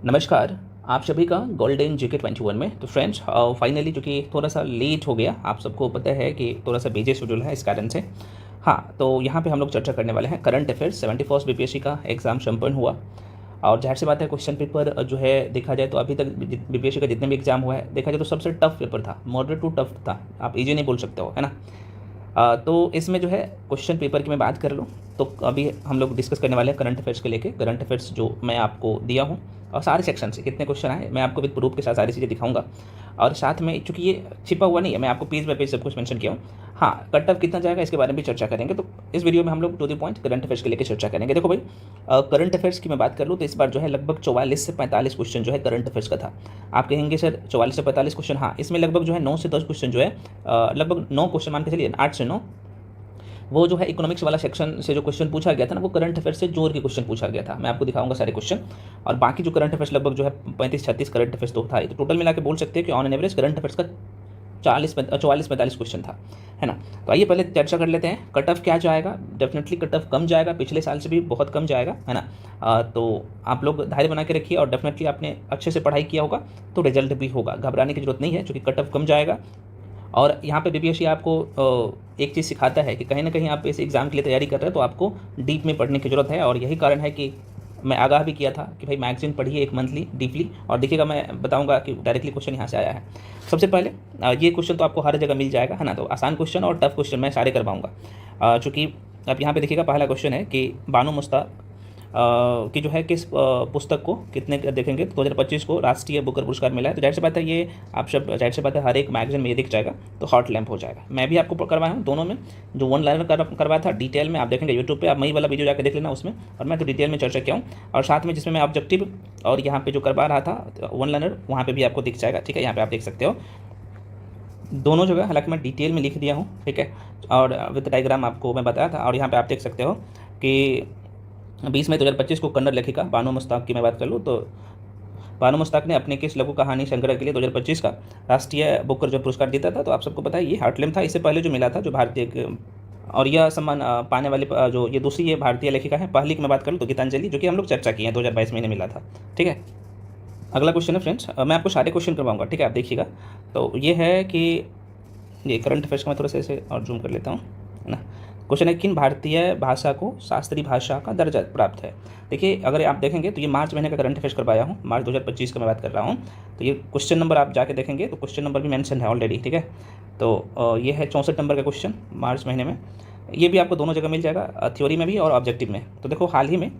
नमस्कार। आप सभी का गोल्डन जीके 21 में। तो फ्रेंड्स, फाइनली जो कि थोड़ा सा लेट हो गया, आप सबको पता है कि थोड़ा सा बिजी शेड्यूल है इस कारण से। हाँ, तो यहाँ पे हम लोग चर्चा करने वाले हैं करंट अफेयर्स। 71st बीपीएससी का एग्ज़ाम संपन्न हुआ और ज़ाहिर सी बात है क्वेश्चन पेपर जो है देखा जाए तो अभी तक बीपीएससी का जितने भी एग्ज़ाम हुआ है देखा जाए तो सबसे टफ पेपर था, मॉडरेट टू टफ था, आप इजी नहीं बोल सकते हो, है ना। तो इसमें जो है क्वेश्चन पेपर की मैं बात कर लूँ तो अभी हम लोग डिस्कस करने वाले हैं करंट अफेयर्स के लेके। करंट अफेयर्स जो मैं आपको दिया हूँ और सारे सेक्शन से कितने क्वेश्चन आए मैं आपको विद प्रूफ के साथ सारी चीज़ें दिखाऊंगा। और साथ में चूंकि ये छिपा हुआ नहीं है, मैं आपको पेज बाय पेज सब कुछ मेंशन किया हूँ। हाँ, कट ऑफ कितना जाएगा इसके बारे में भी चर्चा करेंगे। तो इस वीडियो में हम लोग to the point current affairs के लेकर चर्चा करेंगे। देखो भाई, करंट अफेयर्स की मैं बात कर लूँ तो इस बार जो है लगभग 44 से 45 क्वेश्चन जो है करंट अफेयर्स का था। आप कहेंगे सर 44 से 45 क्वेश्चन, हाँ इसमें लगभग जो है 9 से 10 क्वेश्चन जो है लगभग 9 क्वेश्चन मान के चलिए, 8 से 9 वो जो है इकोनॉमिक्स वाला सेक्शन से जो क्वेश्चन पूछा गया था ना, वो करंट अफेयर से जोड़ के क्वेश्चन पूछा गया था। मैं आपको दिखाऊंगा सारे क्वेश्चन। और बाकी जो करंट अफेयर्स लगभग जो है 35-36 करंट अफेयर्स तो था, तो टोटल मिला के बोल सकते हैं कि on an average current affairs का 44-45 क्वेश्चन था, है ना। तो आइए पहले चर्चा कर लेते हैं कट ऑफ क्या जाएगा। डेफिनेटली कट ऑफ कम जाएगा, पिछले साल से भी बहुत कम जाएगा, है ना। तो आप लोग धैर्य बना के रखिए और डेफिनेटली आपने अच्छे से पढ़ाई किया होगा तो रिजल्ट भी होगा, घबराने की जरूरत नहीं है, क्योंकि कट ऑफ कम जाएगा। और यहाँ पे बीपीएससी आपको एक चीज़ सिखाता है कि कहीं ना कहीं आप इस एग्ज़ाम के लिए तैयारी कर रहे हैं तो आपको डीप में पढ़ने की ज़रूरत है। और यही कारण है कि मैं आगाह भी किया था कि भाई मैगजीन पढ़िए एक मंथली डीपली, और देखिएगा मैं बताऊंगा कि डायरेक्टली क्वेश्चन यहाँ से आया है। सबसे पहले ये क्वेश्चन तो आपको हर जगह मिल जाएगा, है ना। तो आसान क्वेश्चन और टफ क्वेश्चन मैं सारे करवाऊँगा। चूँकि अब यहाँ पे देखिएगा पहला क्वेश्चन है कि बानो मुश्ताक कि जो है किस पुस्तक को कितने देखेंगे तो 2025 को राष्ट्रीय बुकर पुरस्कार मिला है। तो जाहिर सी बात है ये आप सब जाहिर सी बात है हर एक मैगजीन में ये दिख जाएगा, तो हॉट लैम्प हो जाएगा। मैं भी आपको करवाया हूँ दोनों में, जो वन लाइनर करवाया था डिटेल में आप देखेंगे यूट्यूब पे, आप मई वाला वीडियो जाकर देख लेना उसमें, और मैं तो डिटेल में चर्चा किया हूँ। और साथ में जिसमें मैं ऑब्जेक्टिव और यहाँ पे जो करवा रहा था वन लाइनर, वहाँ पर भी आपको दिख जाएगा, ठीक है। यहाँ पर आप देख सकते हो दोनों जगह, हालांकि मैं डिटेल में लिख दिया हूँ, ठीक है। और विद डायग्राम आपको मैं बताया था। और यहाँ पे आप देख सकते हो कि 20 मई 2025 को कन्नड़ लेखिका बानो मुश्ताक की मैं बात कर लूँ तो बानो मुश्ताक ने अपने किस लघु कहानी संग्रह के लिए 2025 का राष्ट्रीय बुकर जो पुरस्कार जीता था। तो आप सबको पता है ये हार्टलैम था, इससे पहले जो मिला था जो भारतीय, और यह सम्मान पाने वाले जो ये दूसरी ये भारतीय लेखिका है। पहली की मैं बात करूँ तो गीतांजलि, जो कि हम लोग चर्चा की है 2022 में मिला था, ठीक है। अगला क्वेश्चन है फ्रेंड्स, मैं आपको सारे क्वेश्चन करवाऊंगा, ठीक है, आप देखिएगा। तो ये है कि ये करंट अफेयर्स का मैं थोड़ा सा ऐसे और जूम कर लेता हूँ, है ना। क्वेश्चन है किन भारतीय भाषा को शास्त्रीय भाषा का दर्जा प्राप्त है। देखिए अगर आप देखेंगे तो ये मार्च महीने का करंट अफेयर्स करवाया हूँ, मार्च 2025 का मैं बात कर रहा हूँ। तो ये क्वेश्चन नंबर आप जाके देखेंगे तो क्वेश्चन नंबर भी मेंशन है ऑलरेडी, ठीक है। तो ये है 64 नंबर का क्वेश्चन मार्च महीने में। ये भी आपको दोनों जगह मिल जाएगा, थ्योरी में भी और ऑब्जेक्टिव में। तो देखो हाल ही में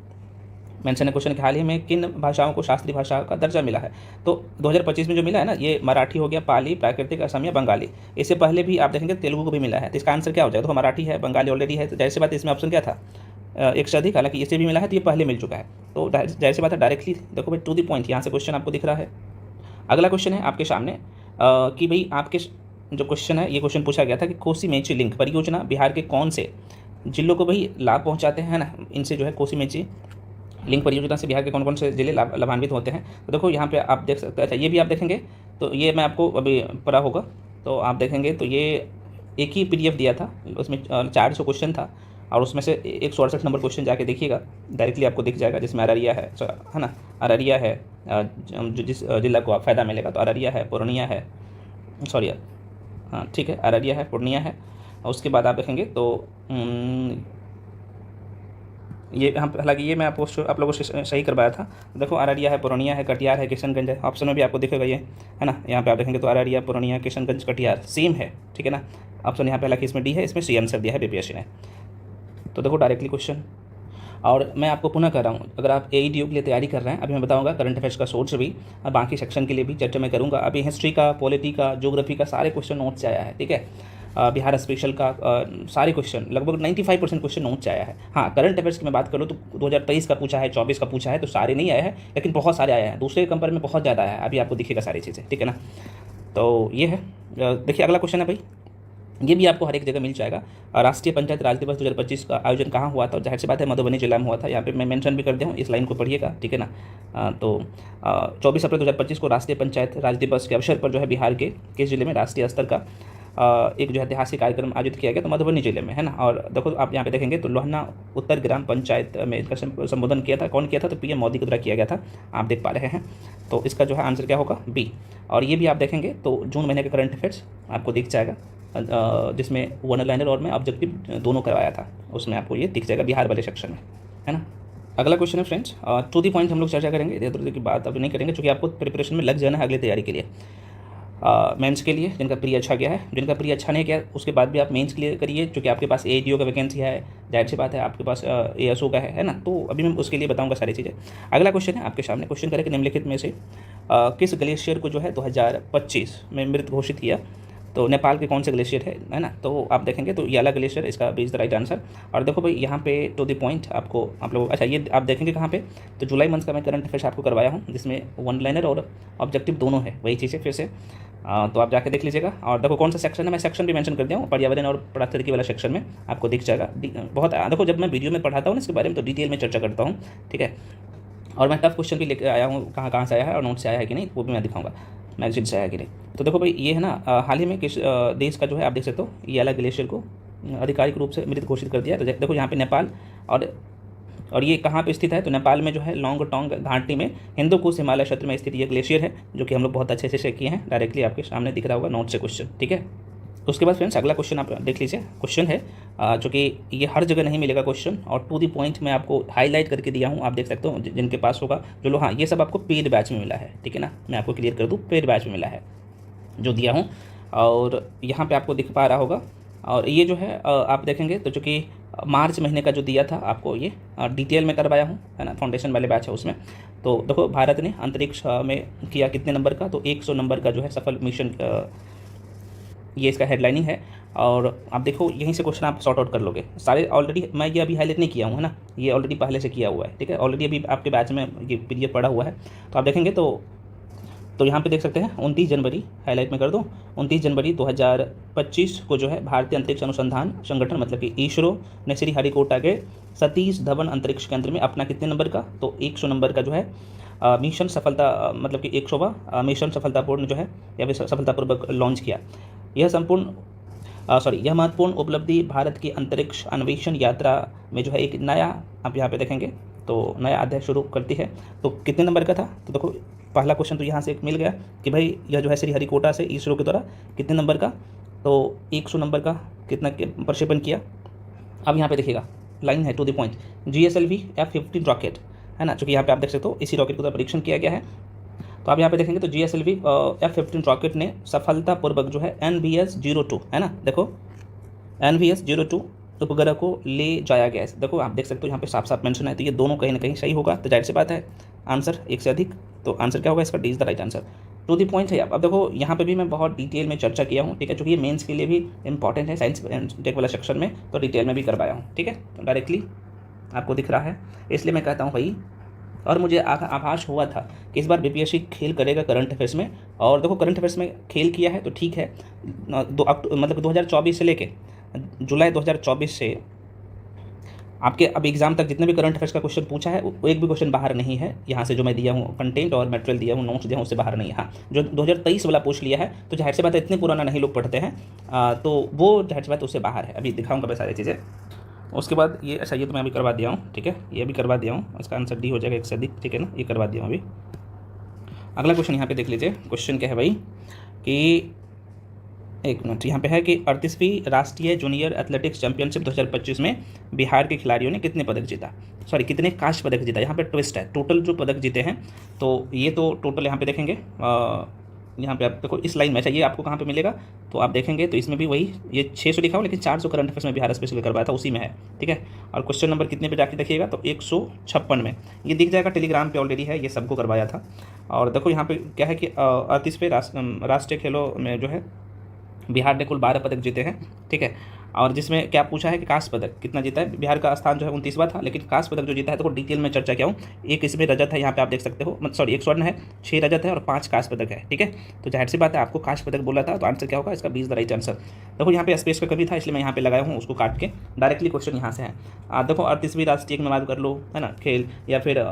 मेंशन है क्वेश्चन के हाल ही में किन भाषाओं को शास्त्रीय भाषा का दर्जा मिला है। तो 2025 में जो मिला है ना, ये मराठी हो गया, पाली, प्राकृतिक, असमिया, बंगाली। इससे पहले भी आप देखेंगे तेलुगु को भी मिला है। तो इसका आंसर क्या हो जाएगा, तो मराठी है, बंगाली ऑलरेडी है, तो जाहिर सी बात इसमें ऑप्शन क्या था, एक से अधिक, हालांकि इसे भी मिला है तो ये पहले मिल चुका है। तो जाहिर सी बात है डायरेक्टली देखो भाई टू द पॉइंट यहाँ से क्वेश्चन आपको दिख रहा है। अगला क्वेश्चन है आपके सामने कि भाई आपके जो क्वेश्चन है, ये क्वेश्चन पूछा गया था कि कोसी मेची लिंक परियोजना बिहार के कौन से जिलों को भाई लाभ पहुँचाते हैं ना, इनसे जो है कोसी मेची लिंक परियोजना से बिहार के कौन कौन से जिले लाभान्वित होते हैं। तो देखो यहाँ पे आप देख सकते हैं, अच्छा ये भी आप देखेंगे तो ये मैं आपको अभी पढ़ा होगा, तो आप देखेंगे तो ये एक ही पीडीएफ दिया था, उसमें 400 क्वेश्चन था और उसमें से 168 नंबर क्वेश्चन जाके देखिएगा, डायरेक्टली आपको दिख जाएगा। जिसमें अररिया है ना, अररिया है जो जिस जिला को आप फ़ायदा मिलेगा, तो अररिया है, पूर्णिया है, सॉरी हाँ ठीक है, अररिया है, पूर्णिया है। और उसके बाद आप देखेंगे तो ये हम, हालांकि ये मैं आपको आप लोगों से सही करवाया था। देखो अररिया है, पूर्णिया है, कटिहार है, किशनगंज है। ऑप्शन में भी आपको दिखेगा ये, है ना। यहाँ पे आप देखेंगे तो अररिया, पूर्णिया, किशनगंज, कटिहार सेम है, ठीक है ना। ऑप्शन यहाँ पे हालांकि इसमें डी है, इसमें सी आंसर दिया है बीपीएससी ने। तो देखो डायरेक्टली क्वेश्चन। और मैं आपको पुनः कर रहा हूँ, अगर आप एईडीओ के लिए तैयारी कर रहे हैं, अभी मैं बताऊंगा करंट अफेयर्स का सोर्स भी और बाकी सेक्शन के लिए भी चर्चा मैं करूँगा। अभी हिस्ट्री का, पॉलिटी का, ज्योग्राफी का सारे क्वेश्चन नोट से आया है, ठीक है। बिहार स्पेशल का सारे क्वेश्चन लगभग 95% क्वेश्चन नोट से आया है। हाँ, करंट अफेयर्स की मैं बात करूँ तो 2023 का पूछा है, 24 का पूछा है, तो सारे नहीं आए हैं, लेकिन बहुत सारे आए हैं, दूसरे कंपेयर में बहुत ज़्यादा आया है। अभी आपको दिखेगा सारी चीज़ें, ठीक है ना। तो ये है, देखिए अगला क्वेश्चन है भाई, ये भी आपको हर एक जगह मिल जाएगा। राष्ट्रीय पंचायत राज दिवस 2025 का आयोजन कहाँ हुआ था। जाहिर सी बात है मधुबनी जिला में हुआ था, यहाँ पे मैं मेंशन भी कर दिया हूँ, इस लाइन को पढ़िएगा, ठीक है ना। तो 24 अप्रैल 2025 को राष्ट्रीय पंचायत राज दिवस के अवसर पर जो है बिहार के किस जिले में राष्ट्रीय स्तर का एक जो ऐतिहासिक कार्यक्रम आयोजित किया गया तो मधुबनी जिले में, है ना। और देखो आप यहाँ पे देखेंगे तो लोहना उत्तर ग्राम पंचायत में इसका संबोधन किया था, कौन किया था, तो पीएम मोदी के द्वारा किया गया था, आप देख पा रहे हैं। तो इसका जो है आंसर क्या होगा, बी। और ये भी आप देखेंगे तो जून महीने के करंट अफेयर्स आपको दिख जाएगा, जिसमें वन लाइनर और में ऑब्जेक्टिव दोनों करवाया था, उसमें आपको ये दिख जाएगा बिहार वाले सेक्शन में, है ना। अगला क्वेश्चन है फ्रेंड्स, टू दी पॉइंट हम लोग चर्चा करेंगे, इधर उधर की बात अभी नहीं करेंगे, क्योंकि आपको प्रिपरेशन में लग जाना है अगली तैयारी के लिए। मेंस के लिए जिनका प्री अच्छा गया है, जिनका प्री अच्छा नहीं किया उसके बाद भी आप मेंस क्लियर करिए, क्योंकि आपके पास एडीओ का वैकेंसी है, जाहिर सी बात है आपके पास एएसओ का है ना। तो अभी मैं उसके लिए बताऊंगा सारी चीज़ें। अगला क्वेश्चन है आपके सामने, क्वेश्चन करें कि निम्नलिखित में से किस ग्लेशियर को जो है 2025 में मृत घोषित किया, तो नेपाल के कौन से ग्लेशियर है ना। तो आप देखेंगे तो याला ग्लेशियर इसका भी इज द राइट आंसर। और देखो भाई यहाँ पे टू द पॉइंट आपको आप लोग, अच्छा ये आप देखेंगे कहाँ पे, तो जुलाई मंथ का मैं करंट अफेयर्स आपको करवाया हूँ, जिसमें वन लाइनर और ऑब्जेक्टिव दोनों है, वही चीज़ें फिर से तो आप जाके देख लीजिएगा। और देखो कौन सा सेक्शन है, मैं सेक्शन भी मेंशन कर दिया हूँ, पर्यावरण और पारिस्थितिकी वाला सेक्शन में आपको दिख जाएगा। बहुत देखो जब मैं वीडियो में पढ़ाता हूँ ना इसके बारे में तो डिटेल में चर्चा करता हूँ, ठीक है। और मैं टफ क्वेश्चन भी लेकर आया हूँ, कहाँ कहाँ से आया है और नोट से आया है कि नहीं वो भी मैं दिखाऊंगा, मैगजीन से आया कि नहीं। तो देखो भाई ये है ना, हाल ही में किस देश का जो है आप देख सकते हो याला ग्लेशियर को आधिकारिक रूप से मृत घोषित कर दिया। तो देखो यहाँ पे नेपाल और ये कहाँ पे स्थित है, तो नेपाल में जो है लोंगटोंग घाटी में हिंदूकुश हिमालय क्षेत्र में स्थित ये ग्लेशियर है, जो कि हम लोग बहुत अच्छे से चेक किए हैं, डायरेक्टली आपके सामने दिख रहा होगा नोट से क्वेश्चन, ठीक है। उसके बाद फ्रेंड्स अगला क्वेश्चन आप देख लीजिए, क्वेश्चन है जो कि ये हर जगह नहीं मिलेगा क्वेश्चन, और टू दी पॉइंट मैं आपको हाईलाइट करके दिया हूँ, आप देख सकते हो जिनके पास होगा जो लोग, हाँ ये सब आपको पेड बैच में मिला है, ठीक है ना। मैं आपको क्लियर कर दूँ, पेड बैच में मिला है जो दिया हूँ, और यहाँ पे आपको दिख पा रहा होगा। और ये जो है आप देखेंगे तो जो कि मार्च महीने का जो दिया था आपको ये डिटेल में करवाया हूँ, है ना, फाउंडेशन वाले बैच है उसमें। तो देखो भारत ने अंतरिक्ष में किया कितने नंबर का, तो 100 नंबर का जो है सफल मिशन, ये इसका हेडलाइनिंग है। और आप देखो यहीं से क्वेश्चन आप सॉर्ट आउट कर लोगे सारे, ऑलरेडी मैं ये अभी हाईलाइट नहीं किया हूँ, है ना, ये ऑलरेडी पहले से किया हुआ है, ठीक है। ऑलरेडी अभी आपके बैच में ये पीडीएफ पड़ा हुआ है, तो आप देखेंगे तो यहाँ पे देख सकते हैं 29 जनवरी, हाईलाइट में कर दो, 29 जनवरी 2025 को जो है भारतीय अंतरिक्ष अनुसंधान संगठन मतलब कि इसरो ने श्री हरिकोटा के सतीश धवन अंतरिक्ष केंद्र में अपना कितने नंबर का, तो 100 नंबर का जो है मिशन सफलता, मतलब कि 100वां मिशन सफलतापूर्ण जो है या फिर सफलतापूर्वक लॉन्च किया। यह महत्वपूर्ण उपलब्धि भारत की अंतरिक्ष अन्वेषण यात्रा में जो है एक नया, आप यहाँ पे देखेंगे तो नया अध्याय शुरू करती है। तो कितने नंबर का था, तो देखो पहला क्वेश्चन तो यहाँ से एक मिल गया कि भाई यह जो है श्री हरिकोटा से इसरो के द्वारा कितने नंबर का, तो 100 नंबर का कितना प्रक्षेपण किया। अब यहाँ पे देखिएगा लाइन है to the point, GSLV F-15 rocket, है ना, चूँकि यहाँ पे आप देख सकते हो इसी रॉकेट का परीक्षण किया गया है। तो आप यहाँ पे देखेंगे तो GSLV F-15 रॉकेट ने सफलतापूर्वक जो है NVS-02, है ना, देखो NVS-02 उपग्रह को ले जाया गया है। देखो आप देख सकते हो यहाँ पे साफ साफ मेंशन है, तो ये दोनों कहीं ना कहीं सही होगा, तो जाहिर सी बात है आंसर एक से अधिक, तो आंसर क्या होगा इसका, D is the right answer. To the point है। अब देखो यहाँ पे भी मैं बहुत डिटेल में चर्चा किया हूँ, ठीक है, चूँकि ये मेंस के लिए भी इंपॉर्टेंट है, साइंस टेक वाला सेक्शन में तो डिटेल में भी करवाया हूँ, ठीक है, तो डायरेक्टली आपको दिख रहा है, इसलिए मैं कहता हूँ भाई। और मुझे आभास हुआ था कि इस बार बीपीएससी खेल करेगा करंट अफेयर्स में, और देखो करंट अफेयर्स में खेल किया है तो ठीक है, मतलब 2024 से लेके जुलाई 2024 से आपके अब एग्जाम तक जितने भी करंट अफेयर्स का क्वेश्चन पूछा है वो एक भी क्वेश्चन बाहर नहीं है, यहाँ से जो मैं दिया हूँ कंटेंट और मटेरियल दिया हूँ, नोट्स दिया हूँ, उससे बाहर नहीं है। हाँ, जो 2023 वाला पूछ लिया है तो जाहिर सी बात है इतने पुराना नहीं लोग पढ़ते हैं, तो वो जाहिर सी बात उससे बाहर है। अभी दिखाऊंगा मैं सारी चीज़ें। उसके बाद ये, अच्छा ये तो मैं अभी करवा दिया हूँ, ठीक है, ये भी करवा दिया हूँ, इसका आंसर डी हो जाएगा एक से अधिक, ठीक है ना, ये करवा दिया हूँ अभी। अगला क्वेश्चन यहाँ पे देख लीजिए, क्वेश्चन क्या है भाई कि एक मिनट, यहाँ पे है कि 38वीं राष्ट्रीय जूनियर एथलेटिक्स चैंपियनशिप 2025 में बिहार के खिलाड़ियों ने कितने पदक जीता, सॉरी कितने कांस्य पदक जीता। यहाँ पे ट्विस्ट है, टोटल जो पदक जीते हैं तो ये तो टोटल यहाँ पे देखेंगे, यहाँ पे आप देखो इस लाइन में, अच्छा ये आपको कहाँ पे मिलेगा, तो आप देखेंगे तो इसमें भी वही ये 600 लिखा हो, लेकिन 400 करंट अफेयर्स में बिहार स्पेशल करवाया था उसी में है, ठीक है। और क्वेश्चन नंबर कितने पे जाके देखिएगा, तो 156 में ये दिख जाएगा, टेलीग्राम पे ऑलरेडी है, ये सबको करवाया था। और देखो यहाँ पे क्या है कि 38वें राष्ट्रीय खेलों में जो है बिहार ने कुल 12 पदक जीते हैं, ठीक है। और जिसमें क्या पूछा है कि कांस्य पदक कितना जीता है, बिहार का स्थान जो है 29वां था, लेकिन कांस्य पदक जो जीता है तो डिटेल में चर्चा किया हूँ। एक इसमें रजत है, यहाँ पे आप देख सकते हो, सॉरी 1 स्वर्ण है, 6 रजत है और 5 कांस्य पदक है, ठीक है। तो जाहिर सी बात है आपको कांस्य पदक बोला था, तो आंसर क्या होगा इसका, 20 द राइट आंसर। देखो यहाँ पे स्पेस का कमी था इसलिए मैं यहाँ पे लगाया हूँ, उसको काट के डायरेक्टली क्वेश्चन यहाँ से है। देखो 38वीं राष्ट्रीय में बात कर लो, है ना, खेल या फिर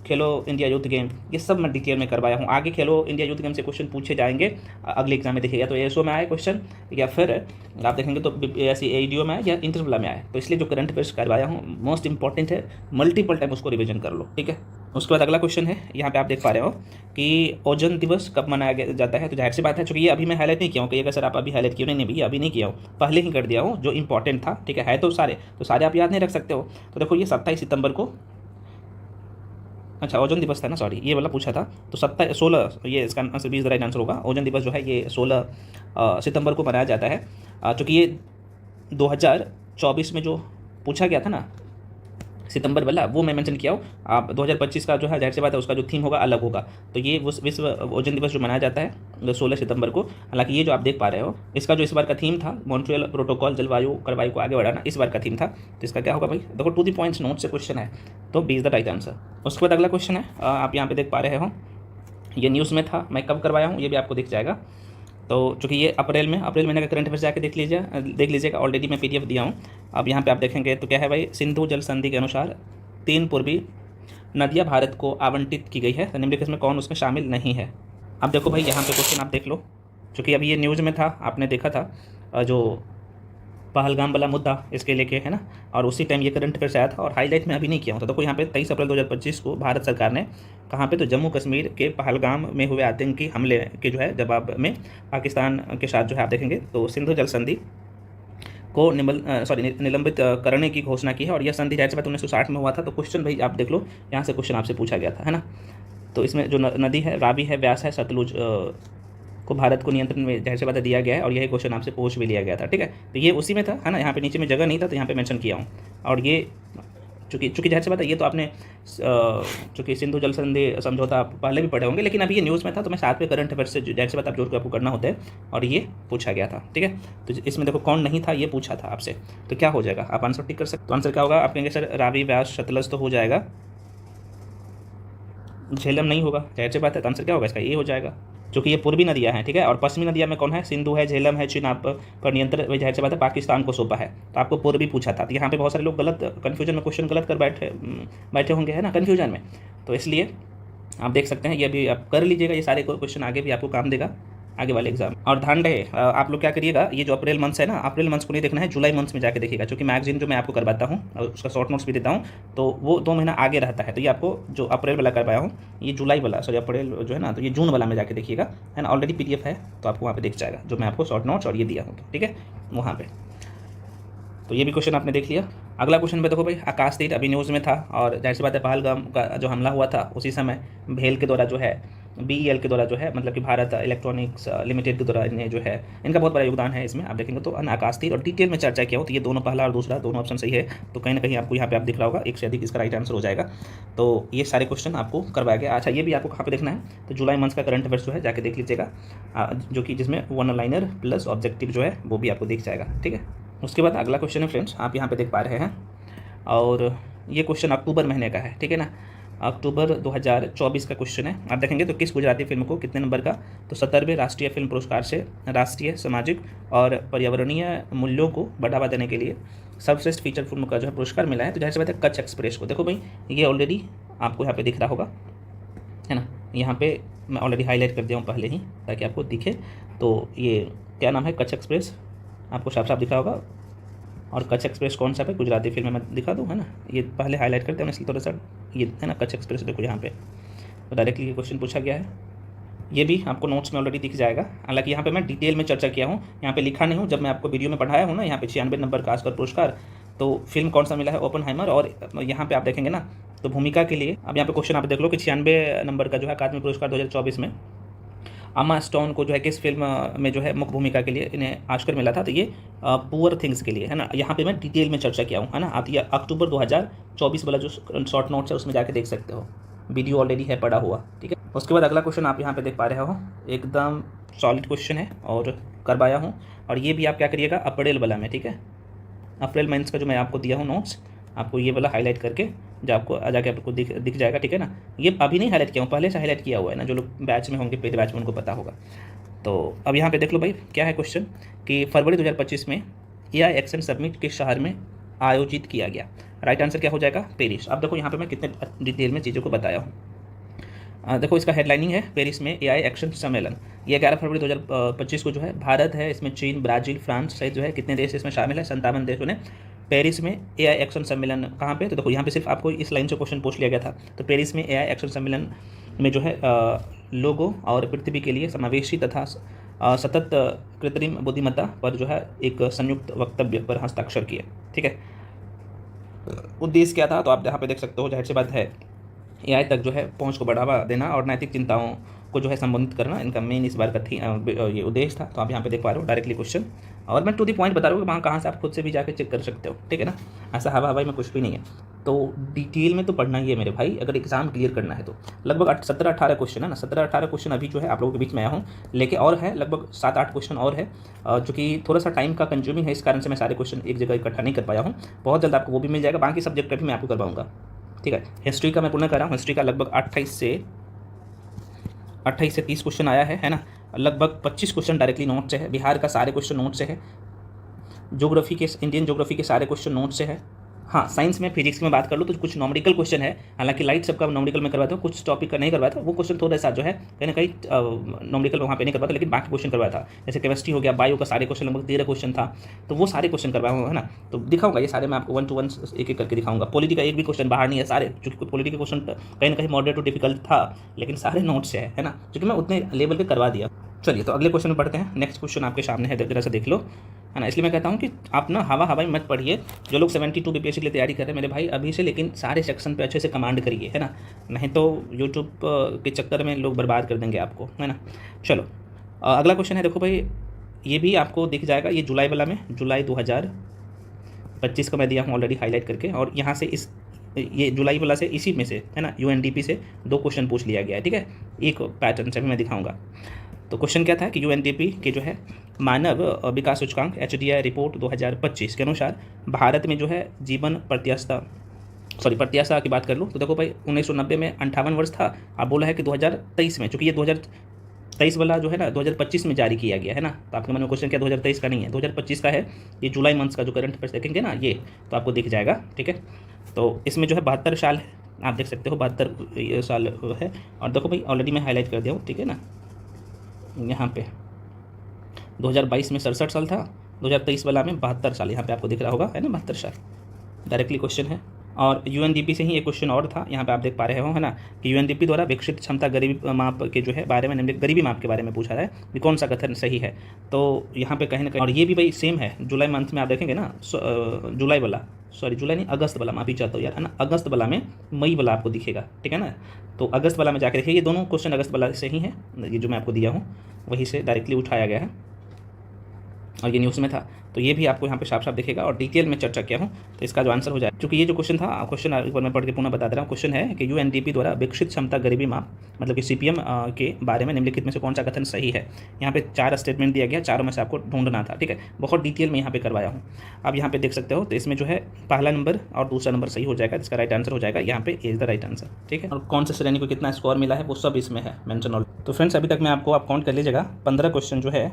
खेलो इंडिया यूथ गेम, ये सब मैं डिटेल में करवाया हूँ। आगे खेलो इंडिया यूथ गेम से क्वेश्चन पूछे जाएंगे अगले एग्जाम में, देखिएगा तो एएसओ में आए क्वेश्चन, या फिर आप देखेंगे तो ऐसी एडीओ में आए या इंटरव्यू में आए। तो इसलिए जो करंट अफेयर्स करवाया हूँ मोस्ट इंपॉर्टेंट है, मल्टीपल टाइम उसको रिविजन कर लो, ठीक है। उसके बाद अगला क्वेश्चन है, यहाँ पे आप देख पा रहे हो कि ओजोन दिवस कब मनाया जाता है। तो जाहिर सी बात है, चूँकि ये अभी मैं हाईलाइट नहीं किया हूँ, कहिएगा सर आप अभी हाईलाइट किए नहीं भैया, अभी नहीं किया हूँ, पहले ही कर दिया हूँ जो इंपॉर्टेंट था, ठीक है तो सारे आप याद नहीं रख सकते हो। तो देखो ये 27 सितंबर को, अच्छा ओजोन दिवस था ना, सॉरी ये वाला पूछा था, तो 16 ये इसका आंसर 20 राइट आंसर होगा। ओजोन दिवस जो है ये 16 सितंबर को मनाया जाता है, चूँकि ये 2024 में जो पूछा गया था ना सितंबर वाला, वो मैं मेंशन किया हूँ। आप 2025 का जो है जाहिर सी बात है उसका जो थीम होगा अलग होगा। तो ये विश्व ओजोन दिवस जो मनाया जाता है 16 सितंबर को। हालांकि ये जो आप देख पा रहे हो इसका जो इस बार का थीम था मॉन्ट्रियल प्रोटोकॉल, जलवायु कार्रवाई को आगे बढ़ाना, इस बार का थीम था। तो इसका क्या होगा भाई, देखो टू द पॉइंट्स नोट से क्वेश्चन है, तो B is the right answer. उसके बाद अगला क्वेश्चन है, आप यहाँ पे देख पा रहे हो, ये न्यूज़ में था, मैं कब करवाया हूँ ये भी आपको दिख जाएगा। तो चूँकि ये अप्रैल महीने का करंट अफेयर्स जाके देख लीजिएगा, ऑलरेडी मैं पीडीएफ दिया हूँ। अब यहाँ पे आप देखेंगे तो क्या है भाई, सिंधु जल संधि के अनुसार 3 पूर्वी नदियाँ भारत को आवंटित की गई है, तो निम्नलिखित में कौन उसमें शामिल नहीं है। अब देखो भाई यहाँ पे क्वेश्चन आप देख लो, चूँकि अभी ये न्यूज़ में था, आपने देखा था जो पहलगाम वाला मुद्दा इसके लेके है ना, और उसी टाइम ये करंट अफेयर्स आया था और हाईलाइट में अभी नहीं किया हूँ। तो देखो यहाँ पे 23 अप्रैल 2025 को भारत सरकार ने कहाँ पे, तो जम्मू कश्मीर के पहलगाम में हुए आतंकी हमले के जो है जवाब में पाकिस्तान के साथ जो है आप देखेंगे तो सिंधु जल संधि को निलंबित करने की घोषणा की है। और यह संधि जाहिर सी बात 1960 में हुआ था। तो क्वेश्चन भाई आप देख लो, यहाँ से क्वेश्चन आपसे पूछा गया था, है ना। तो इसमें जो नदी है रावी है, व्यास है, सतलुज को भारत को नियंत्रण में जाहिर सी बात दिया गया है, और यही क्वेश्चन आपसे पूछ भी लिया गया था, ठीक है। तो ये उसी में था, है ना, यहाँ पे नीचे में जगह नहीं था तो यहाँ पे मेंशन किया हूँ। और ये चूँकि जाहिर सी बात है ये तो आपने चूँकि सिंधु जल संधि समझौता आप पहले भी पढ़े होंगे, लेकिन अभी ये न्यूज़ में था तो मैं साथ में करंट अफेयर्स से जाहिर सी बात आप जोड़ के आपको करना होता है, और ये पूछा गया था, ठीक है। तो इसमें देखो कौन नहीं था, ये पूछा था आपसे, तो क्या हो जाएगा, आप आंसर टिक कर सकते। तो आंसर क्या होगा, आप कहेंगे सर रावी, व्यास, सतलज तो हो जाएगा, झेलम नहीं होगा, जाहिर सी बात है। तो आंसर क्या होगा इसका, ये हो जाएगा, क्योंकि ये पूर्वी नदियाँ हैं, ठीक है। और पश्चिमी नदियाँ में कौन है, सिंधु है, झेलम है, चिनाब पर नियंत्रण वही जाहिर सी बात है पाकिस्तान को सौंपा है। तो आपको पूर्वी पूछा था, तो यहाँ पे बहुत सारे लोग गलत कन्फ्यूजन में क्वेश्चन गलत कर बैठे होंगे, है ना, कन्फ्यूजन में। तो इसलिए आप देख सकते हैं, ये भी आप कर लीजिएगा, ये सारे क्वेश्चन आगे भी आपको काम देगा आगे वाले एग्जाम। और ध्यान रहे आप लोग क्या करिएगा, ये जो अप्रैल मंथ है ना, अप्रैल मंथ को नहीं देखना है, जुलाई मंथ में जाके देखिएगा, क्योंकि मैगजीन जो मैं आपको करवाता हूँ और उसका शॉर्ट नोट्स भी देता हूँ, तो वो 2 महीना आगे रहता है। तो ये आपको जो अप्रैल वाला करवाया हूँ, ये जुलाई वाला, सॉरी अप्रैल जो है ना, तो ये जून वाला में जाके देखिएगा, है ना। ऑलरेडी पीडीएफ है तो आपको वहाँ पे दिख जाएगा, जो मैं आपको शॉर्ट नोट्स और ये दिया हूँ, ठीक है, वहाँ पर। तो ये भी क्वेश्चन आपने देख लिया। अगला क्वेश्चन पे देखो भाई, आकाश तीर अभी न्यूज़ में था, और जाहिर सी बात है पहलगाम का जो हमला हुआ था उसी समय भेल के द्वारा जो है, BEL के द्वारा जो है, मतलब कि भारत इलेक्ट्रॉनिक्स लिमिटेड के द्वारा इन्हें जो है, इनका बहुत बड़ा योगदान है इसमें, आप देखेंगे तो आकाश तीर। और डिटेल में चर्चा किया हो तो ये दोनों, पहला और दूसरा दोनों ऑप्शन सही है, तो कहीं ना कहीं आपको यहाँ पे आप दिख रहा होगा, एक से अधिक इसका राइट आंसर हो जाएगा। तो ये सारे क्वेश्चन आपको करवाया गया। अच्छा ये भी आपको कहाँ पे देखना है, तो जुलाई मंथ का करंट अफेयर्स जो है जाके देख लीजिएगा, जो कि जिसमें 1 लाइनर प्लस ऑब्जेक्टिव जो है वो भी आपको दिख जाएगा, ठीक है। उसके बाद अगला क्वेश्चन है फ्रेंड्स, आप यहाँ पे देख पा रहे हैं, और ये क्वेश्चन अक्टूबर महीने का है, ठीक है ना, अक्टूबर 2024 का क्वेश्चन है। आप देखेंगे तो किस गुजराती फिल्म को कितने नंबर का, तो 70वें राष्ट्रीय फिल्म पुरस्कार से राष्ट्रीय, सामाजिक और पर्यावरणीय मूल्यों को बढ़ावा देने के लिए सर्वश्रेष्ठ फीचर फिल्म का जो है पुरस्कार मिला है। तो जाहिर सी बात है कच्छ एक्सप्रेस को, देखो भाई ये ऑलरेडी आपको यहाँ पे दिख रहा होगा, है ना, यहाँ पे मैं ऑलरेडी हाईलाइट कर दिया हूँ पहले ही ताकि आपको दिखे। तो ये क्या नाम है, कच्छ एक्सप्रेस, आपको साफ साफ दिख रहा होगा। और कच्छ एक्सप्रेस कौन सा है, गुजराती फिल्म में दिखा दूँ, है ना, ये पहले हाईलाइट करते हैं इसलिए थोड़ा सा, ये है ना कच्छ एक्सप्रेस, देखो यहाँ पे तो डायरेक्टली ये क्वेश्चन पूछा गया है, ये भी आपको नोट्स में ऑलरेडी दिख जाएगा। हालांकि यहाँ पे मैं डिटेल में चर्चा किया हूँ, यहाँ पे लिखा नहीं हूँ, जब मैं आपको वीडियो में पढ़ाया हूँ ना, यहाँ पे 96 नंबर का ऑस्कर पुरस्कार, तो फिल्म कौन सा मिला है, ओपेनहाइमर। और यहाँ पे आप देखेंगे ना तो भूमिका के लिए, अब यहाँ पे क्वेश्चन आप देख लो कि 96 नंबर का जो है अकादमी पुरस्कार 2024 में अमा स्टोन को जो है किस फिल्म में जो है मुख्य भूमिका के लिए इन्हें ऑस्कर मिला था, तो ये पुअर थिंग्स के लिए, है ना। यहाँ पे मैं डिटेल में चर्चा किया हूँ, है ना। आप ये अक्टूबर 2024 वाला जो शॉर्ट नोट्स है उसमें जाके देख सकते हो, वीडियो ऑलरेडी है पड़ा हुआ, ठीक है। उसके बाद अगला क्वेश्चन आप यहाँ पे देख पा रहे हो, एकदम सॉलिड क्वेश्चन है और करवाया हूँ, और ये भी आप क्या करिएगा अप्रैल वाला में, ठीक है, अप्रैल मंथ का जो मैं आपको दिया हूँ नोट्स, आपको ये वाला हाईलाइट करके जो आपको जाके आपको दिख जाएगा, ठीक है ना। ये अभी नहीं हाईलाइट किया हूँ, पहले से हाईलाइट किया हुआ है ना, जो लोग बैच में होंगे पेड बैच में उनको पता होगा। तो अब यहाँ पे देख लो भाई क्या है क्वेश्चन, कि फरवरी 2025 में AI एक्शन समिट किस शहर में आयोजित किया गया। राइट आंसर क्या हो जाएगा? पेरिस। अब देखो यहाँ पे मैं कितने डिटेल में चीज़ों को बताया हूँ। देखो इसका हेडलाइनिंग है पेरिस में एआई एक्शन सम्मेलन। ये 11 फरवरी 2025 को जो है भारत है, इसमें चीन, ब्राज़ील, फ्रांस सहित जो है कितने देश इसमें शामिल है? 57 देशों ने पेरिस में एआई एक्शन सम्मेलन कहाँ पे? तो देखो यहाँ पे सिर्फ आपको इस लाइन से क्वेश्चन पूछ लिया गया था। तो पेरिस में एआई एक्शन सम्मेलन में जो है लोगों और पृथ्वी के लिए समावेशी तथा सतत कृत्रिम बुद्धिमत्ता पर जो है एक संयुक्त वक्तव्य पर हस्ताक्षर किए। ठीक है, उद्देश्य क्या था? तो आप यहाँ पे देख सकते हो, जाहिर सी बात है एआई तक जो है पहुंच को बढ़ावा देना और नैतिक चिंताओं को जो है संबोधित करना, इनका मेन इस बार का ये उद्देश्य था। तो आप यहाँ पे देख पा रहे हो डायरेक्टली क्वेश्चन, और मैं टू दी पॉइंट बता रहा हूँ कि वहाँ कहाँ से आप खुद से भी जाकर चेक कर सकते हो। ठीक है ना, ऐसा हवा हवाई में कुछ भी नहीं है। तो डिटेल में तो पढ़ना ही है मेरे भाई, अगर एग्जाम क्लियर करना है तो। लगभग 17-18 क्वेश्चन है ना, 17-18 क्वेश्चन अभी जो है आप लोगों के बीच में आया हूँ, लेके और है लगभग 7-8 क्वेश्चन और है, जो कि थोड़ा सा टाइम का कंज्यूमिंग है, इस कारण से मैं सारे क्वेश्चन एक जगह इकट्ठा नहीं कर पाया हूँ। बहुत जल्द आपको वो भी मिल जाएगा, बाकी सब्जेक्ट का भी मैं आपको करवाऊँगा। ठीक है, हिस्ट्री का मैं पुनः कर रहा हूँ, हिस्ट्री का लगभग 28 से 30 क्वेश्चन आया है ना। लगभग 25 क्वेश्चन डायरेक्टली नोट से है, बिहार का सारे क्वेश्चन नोट से है, ज्योग्राफी के, इंडियन ज्योग्राफी के सारे क्वेश्चन नोट से है। हाँ, साइंस में फिजिक्स में बात कर लूँ तो कुछ नॉमेरिकल क्वेश्चन है, हालांकि लाइट सबका नॉमेरिकल में करवाया था, कुछ टॉपिक का नहीं करवाया था, वो क्वेश्चन थोड़ा सा जो है कहीं ना कहीं नॉमेरिकल वहाँ पे नहीं करवाया था, लेकिन बाकी क्वेश्चन करवाया था। जैसे केमिस्ट्री हो गया, बायो का सारे क्वेश्चन लगभग 13 क्वेश्चन था, तो वो सारे क्वेश्चन करवाया हुआ है ना। तो दिखाऊंगा ये सारे, मैं आपको 1 to 1 एक एक करके दिखाऊंगा। पॉलिटी का एक भी क्वेश्चन बाहर नहीं है, सारे, चूँकि पॉलिटी का क्वेश्चन कहीं ना कहीं मॉडरेट टू डिफिकल्ट था, लेकिन सारे नोट से है ना, क्योंकि मैं उतने लेवल पे करवा दिया। चलिए तो अगले क्वेश्चन में पढ़ते हैं। नेक्स्ट क्वेश्चन आपके सामने है, जरा सा देख लो, है ना। इसलिए मैं कहता हूँ कि आप ना हवा हवाई मत पढ़िए। जो लोग 72 बीपीएससी के लिए तैयारी कर रहे हैं मेरे भाई, अभी से लेकिन सारे सेक्शन पे अच्छे से कमांड करिए, है ना, नहीं तो यूट्यूब के चक्कर में लोग बर्बाद कर देंगे आपको, है ना। चलो अगला क्वेश्चन है, देखो भाई ये भी आपको दिख जाएगा, ये जुलाई वाला में, जुलाई 2025 का मैं दिया हूँ ऑलरेडी हाईलाइट करके, और यहाँ से इस ये जुलाई वाला से, इसी में से, है ना, यूएनडीपी से 2 क्वेश्चन पूछ लिया गया है। ठीक है, एक पैटर्न से भी मैं दिखाऊंगा। तो क्वेश्चन क्या था कि यूएनडीपी के जो है मानव विकास सूचकांक एचडीआई रिपोर्ट 2025 के अनुसार भारत में जो है जीवन प्रत्याशा की बात कर लूँ तो देखो भाई 1990 में 58 वर्ष था। अब बोला है कि 2023 में, चूँकि ये 2023 वाला जो है ना 2025 में जारी किया गया है ना, तो आपके मन में क्वेश्चन क्या 2023 का नहीं है, 2025 का है। ये जुलाई मंथ्स का जो करंट अफेयर्स देखेंगे ना, ये तो आपको दिख जाएगा। ठीक है, तो इसमें जो है 72 साल है, आप देख सकते हो 72 साल है। और देखो भाई ऑलरेडी मैं हाईलाइट कर दिया हूँ, ठीक है ना, यहाँ पे 2022 में 67 साल था, 2023 वाला में 72 साल, यहाँ पे आपको दिख रहा होगा, है ना, 72 साल डायरेक्टली क्वेश्चन है। और यूएनडीपी से ही एक क्वेश्चन और था, यहाँ पे आप देख पा रहे हो, है ना, कि यूएनडीपी द्वारा विकसित क्षमता गरीबी माप के जो है बारे में, गरीबी माप के बारे में पूछा रहा है कि कौन सा कथन सही है। तो यहाँ पे कहीं ना कहीं, और ये भी भाई सेम है, जुलाई मंथ में आप देखेंगे ना, जुलाई वाला, सॉरी जुलाई नहीं, अगस्त वाला, माफी चाहता हूँ यार, है ना, अगस्त वाला में मई वाला आपको दिखेगा। ठीक है ना, तो अगस्त वाला में जाकर देखिए, ये दोनों क्वेश्चन अगस्त वाला से ही है, ये जो मैं आपको दिया हूँ वहीं से डायरेक्टली उठाया गया है, और ये न्यूज़ में था। तो ये भी आपको यहाँ पे साफ साफ दिखेगा, और डिटेल में चर्चा किया हूँ, तो इसका जो आंसर हो जाए, क्योंकि ये जो क्वेश्चन था, क्वेश्चन एक बार मैं पढ़ के पुनः बता दे रहा हूँ। क्वेश्चन है कि यूएनडीपी द्वारा विकसित क्षमता गरीबी माप, मतलब कि सीपीएम के बारे में निम्नलिखित में से कौन सा कथन सही है। यहाँ पे 4 स्टेटमेंट दिया गया, चारों में से आपको ढूंढना था। ठीक है, बहुत डिटेल में यहाँ पे करवाया हूँ, आप यहाँ पे देख सकते हो। तो इसमें जो है पहला नंबर और दूसरा नंबर सही हो जाएगा, इसका राइट आंसर हो जाएगा यहाँ पे इज द राइट आंसर। ठीक है, और कौन से श्रेणी को कितना स्कोर मिला है वो सब इसमें है मेंशन ऑल। तो फ्रेंड्स अभी तक मैं आपको, आप काउंट कर लीजिएगा, 15 क्वेश्चन जो है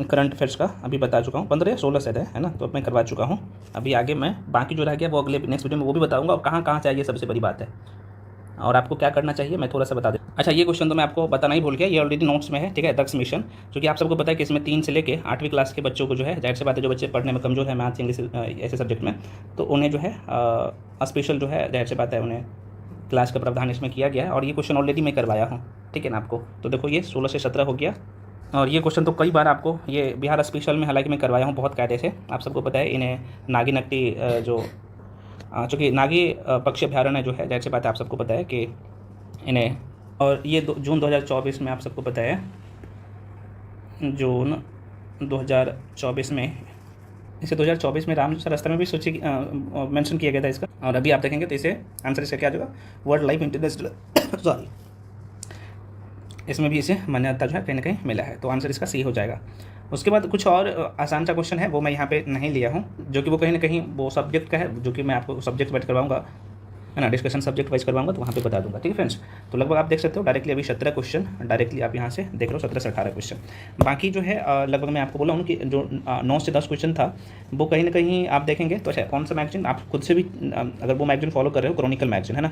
करंट अफेयर्स का अभी बता चुका हूँ, 15 या 16 सेट है ना, तो अब मैं करवा चुका हूँ। अभी आगे मैं बाकी जो रह गया वो अगले नेक्स्ट वीडियो में वो भी बताऊँगा, और कहाँ कहाँ चाहिए सबसे बड़ी बात है, और आपको क्या करना चाहिए मैं थोड़ा सा बता दें। अच्छा, ये क्वेश्चन तो मैं आपको बताना ही भूल गया, ये ऑलरेडी नोट्स में है। ठीक है, दक्ष मिशन, क्योंकि आप सबको पता है कि इसमें 3 से लेके 8वीं क्लास के बच्चों को जो है, जाहिर सी बात है, जो बच्चे पढ़ने में कमजोर है, मैथ्स इंग्लिश ऐसे सब्जेक्ट में, तो उन्हें जो है स्पेशल जो है, जाहिर सी बात है, उन्हें क्लास का प्रावधान इसमें किया गया है। और ये क्वेश्चन ऑलरेडी मैं करवाया हूँ, ठीक है ना आपको। तो देखो ये 16 से 17 हो गया, और ये क्वेश्चन तो कई बार आपको, ये बिहार स्पेशल में हालांकि मैं करवाया हूँ बहुत कायदे से। आप सबको पता है इन्हें नागी नकटी जो, चूँकि नागी पक्षी अभ्यारण्य जो है, जाहिर सी बात है आप सबको पता है कि इन्हें, और ये जून 2024 में आप सबको पता है, जून 2024 में, इसे 2024 में रामसर रास्ता में भी सूची मेंशन किया गया था इसका। और अभी आप देखेंगे तो इसे आंसर इसका क्या आ जाएगा, वर्ल्ड लाइफ इंटरनेशनल सॉरी, इसमें भी इसे मान्यता जो है कहीं ना कहीं मिला है, तो आंसर इसका सही हो जाएगा। उसके बाद कुछ और आसान सा क्वेश्चन है, वो मैं यहाँ पे नहीं लिया हूँ, जो कि वो कहीं ना कहीं वो सब्जेक्ट का है, जो कि मैं आपको सब्जेक्ट बैठ करवाऊँगा। है ना, डिस्कशन सब्जेक्ट वाइज करवाऊंगा तो वहाँ पे बता दूंगा, ठीक है फ्रेंड्स। तो लगभग आप देख सकते हो डायरेक्टली अभी 17 क्वेश्चन डायरेक्टली आप यहाँ से देख रहे हो, 17 से 18 क्वेश्चन। बाकी जो है लगभग मैं आपको बोला हूँ कि जो 9 से 10 क्वेश्चन था वो कहीं ना कहीं आप देखेंगे तो अच्छा कौन सा मैगजीन आप खुद से भी अगर वो मैगजीन फॉलो कर रहे हो, क्रॉनिकल मैगजीन है ना,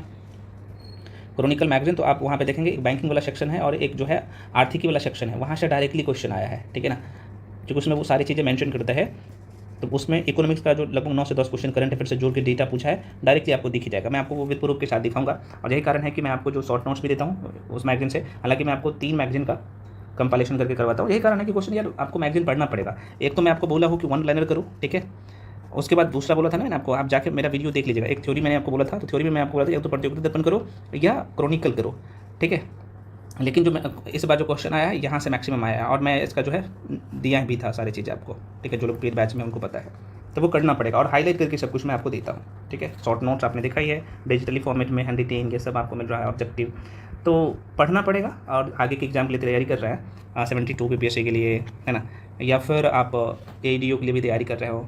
क्रॉनिकल मैगजीन, तो आप वहाँ पे देखेंगे एक बैंकिंग वाला सेक्शन है और एक जो है आर्थिकी वाला सेक्शन है, वहाँ से डायरेक्टली क्वेश्चन आया है, ठीक है ना, क्योंकि उसमें वो सारी चीज़ें मेंशन करता है। तो उसमें इकोनॉमिक्स का जो लगभग 9 से 10 क्वेश्चन करंट अफेयर से जोड़ के डेटा पूछा है, डायरेक्टली आपको दिख ही जाएगा। मैं आपको वो विद प्रूफ के साथ दिखाऊंगा और यही कारण है कि मैं आपको जो शॉर्ट नोट्स भी देता हूँ उस मैगजीन से, हालांकि मैं आपको 3 मैगजीन का कंपाइलेशन करके करवाता हूँ। यही कारण है कि क्वेश्चन यार आपको मैगजीन पढ़ना पड़ेगा। एक तो मैं आपको बोला हूँ कि 1 लाइनर करो, ठीक है, उसके बाद दूसरा बोला था ना मैंने आपको, आप जाके मेरा वीडियो देख लीजिएगा, एक थ्योरी मैंने आपको बोला था, तो थ्योरी में मैं आपको बोला था या तो प्रतियोगिता दर्पण करो या क्रॉनिकल करो, ठीक है। लेकिन जो मैं इस बार जो क्वेश्चन आया है यहाँ से मैक्सिमम आया है और मैं इसका जो है दिया भी था सारी चीज़ें आपको, ठीक है, जो लोग पेड बैच में उनको पता है, तो वो करना पड़ेगा और हाईलाइट करके सब कुछ मैं आपको देता हूँ, ठीक है। शॉर्ट नोट्स आपने देखा ही है, डिजिटली फॉर्मेट में हैंड रिटेन ये सब आपको मिल रहा है, ऑब्जेक्टिव तो पढ़ना पड़ेगा। और आगे के एग्जाम के लिए तैयारी कर रहे हैं 72 PPSC के लिए, है ना, या फिर आप ADO के लिए भी तैयारी कर रहे हो,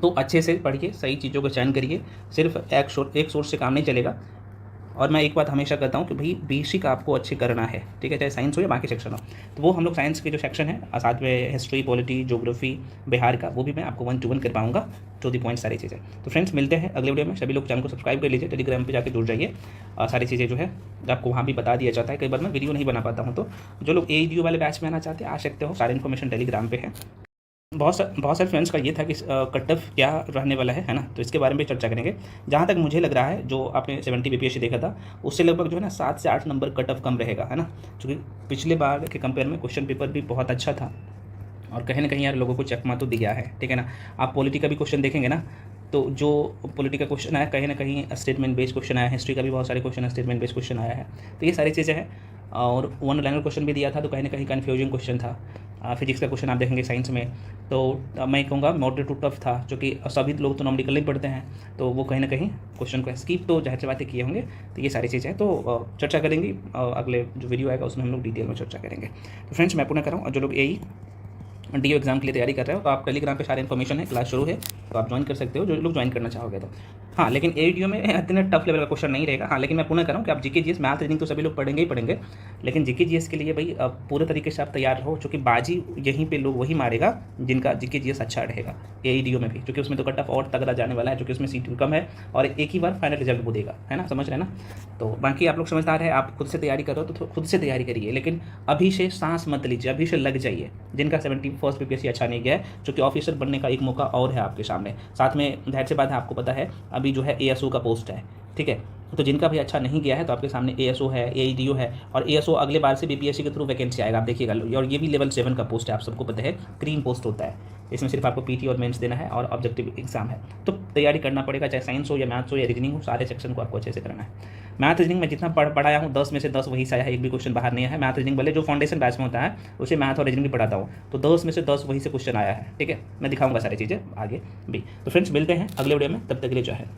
तो अच्छे से पढ़िए, सही चीज़ों का चयन करिए, सिर्फ एक सोर्स से काम नहीं चलेगा। और मैं एक बात हमेशा कहता हूँ कि भाई बेसिक आपको अच्छे करना है, ठीक है, चाहे साइंस हो या बाकी सेक्शन हो। तो वो हम लोग साइंस के जो सेक्शन है साथ में हिस्ट्री, पॉलिटी, ज्योग्राफी, बिहार का, वो भी मैं आपको 1 to 1 कर पाऊँगा, टू दी पॉइंट सारी चीज़ें। तो फ्रेंड्स मिलते हैं अगले वीडियो में। सभी लोग चैनल को सब्सक्राइब कर लीजिए, टेलीग्राम पर जाकर जुड़ जाइए, सारी चीज़ें जो है आपको वहाँ भी बता दिया जाता है। कई बार मैं वीडियो नहीं बना पाता हूँ, तो जो लोग ADO वाले बैच में आना चाहते हैं आ सकते हो, सारी इन्फॉर्मेशन टेलीग्राम पर है। बहुत सारे फ्रेंड्स का ये था कि कट ऑफ क्या रहने वाला है ना, तो इसके बारे में भी चर्चा करेंगे। जहाँ तक मुझे लग रहा है जो आपने 70 PPSC देखा था उससे लगभग जो है ना 7 से 8 नंबर कट ऑफ कम रहेगा, है ना, क्योंकि पिछले बार के कंपेयर में क्वेश्चन पेपर भी बहुत अच्छा था और कहीं ना कहीं यार लोगों को चकमा तो दिया है, ठीक है ना। आप पॉलिटी का भी क्वेश्चन देखेंगे ना, तो जो पॉलिटी का क्वेश्चन आया कहीं ना कहीं स्टेटमेंट बेस्ड क्वेश्चन आया, हिस्ट्री का भी बहुत सारे क्वेश्चन स्टेटमेंट बेस्ड क्वेश्चन आया है, तो ये सारी चीज़ें हैं। और 1 लाइनर क्वेश्चन भी दिया था तो कहीं ना कहीं कन्फ्यूजिंग क्वेश्चन था। फिजिक्स का क्वेश्चन आप देखेंगे साइंस में, तो मैं कहूँगा मॉडरेट टू टफ था, जो कि सभी लोग तो नॉर्मली नहीं पढ़ते हैं, तो वो कहीं ना कहीं क्वेश्चन को स्किप तो जाहिर सी बातें किए होंगे। तो ये सारी चीज़ें तो चर्चा करेंगी, अगले जो वीडियो आएगा उसमें हम लोग डिटेल में चर्चा करेंगे। तो फ्रेंड्स मैं पुनः कर रहा हूँ, जो लोग DO एग्जाम के लिए तैयारी कर रहे हो तो आप टेलीग्राम पे सारी इन्फॉर्मेशन है, क्लास शुरू है, तो आप ज्वाइन कर सकते हो जो लोग ज्वाइन करना चाहोगे तो। हाँ, लेकिन ADO में इतना टफ लेवल का क्वेश्चन नहीं रहेगा। हाँ, लेकिन मैं पुनः करूँ कि आप GK GS मैथ रीजनिंग तो सभी लोग पढ़ेंगे ही पढ़ेंगे, लेकिन GK GS के लिए भाई पूरे तरीके से आप तैयार रहो, क्योंकि बाजी यहीं पे लोग वही मारेगा जिनका GK GS अच्छा रहेगा ADO में भी, क्योंकि उसमें तो कट ऑफ और तगड़ा जाने वाला है, क्योंकि उसमें सीट कम है और एक ही बार फाइनल रिजल्ट वो देगा, है ना, समझ रहे हैं ना। तो बाकी आप लोग समझदार है, आप खुद से तैयारी करो तो खुद से तैयारी करिए, लेकिन अभी से सांस मत लीजिए, अभी से लग जाइए। जिनका 71st PPSC अच्छा नहीं गया है, क्योंकि ऑफिसर बनने का एक मौका और है आपके सामने, साथ में जाहिर सी बात है आपको पता है अभी जो है ASO का पोस्ट है, ठीक है, तो जिनका भी अच्छा नहीं गया है तो आपके सामने ASO है, AEDO है, और ASO अगले बार से BPSC के थ्रू वैकेंसी आएगा, आप देखिएगा। और ये भी लेवल 7 का पोस्ट है, आप सबको पता है, क्रीम पोस्ट होता है, इसमें सिर्फ आपको PT और मेंस देना है और ऑब्जेक्टिव एग्जाम है। तो तैयारी करना पड़ेगा, चाहे साइंस हो या मैथ्स हो या रीजनिंग हो, सारे सेक्शन को आपको अच्छे से करना है। मैथ रीजनिंग में जितना पढ़ाया हूँ 10 में से 10 वही से आया है, एक भी क्वेश्चन बाहर नहीं आया है। मैथ रीजनिंग वाले जो फाउंडेशन बैच में होता है उसे मैथ और रीजनिंग भी पढ़ाता हूँ, तो 10 में से 10 वही से क्वेश्चन आया है, ठीक है। मैं दिखाऊंगा सारी चीज़ें आगे भी। तो फ्रेंड्स मिलते हैं अगले वीडियो में, तब तक के लिए जय हिंद।